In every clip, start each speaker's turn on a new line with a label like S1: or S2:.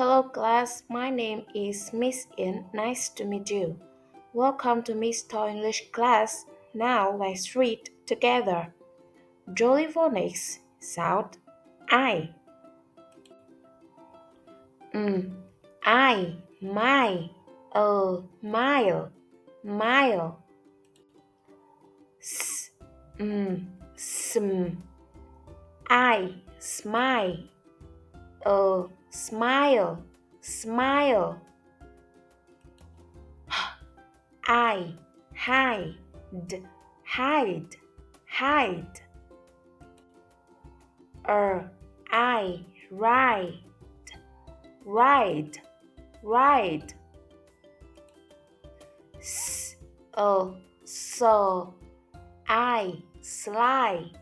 S1: Hello, class. My name is Miss In. Nice to meet you. Welcome to Miss Toy English class. Now let's read together. Jolly phonics sound I. I, my, mile, mile. S, sm, I, smile, smile, smile. I hide, hide, hide. I ride, ride, ride. S, so I slide,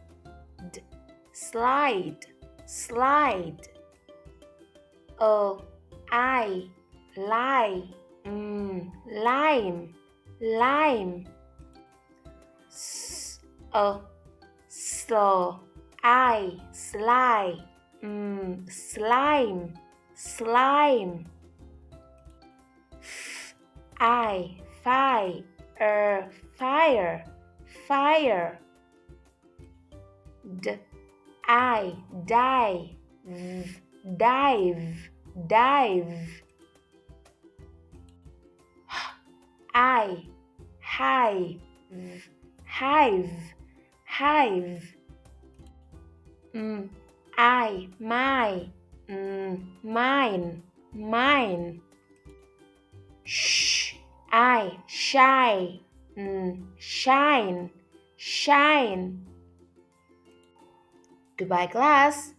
S1: slide, slide. I lie, lime, lime. S, so I slide, slime, slime. I fire, fire, fire. I dive, dive, dive. I hive, hive, hive. My, mine, mine. I shy, shine, shine. Goodbye, class.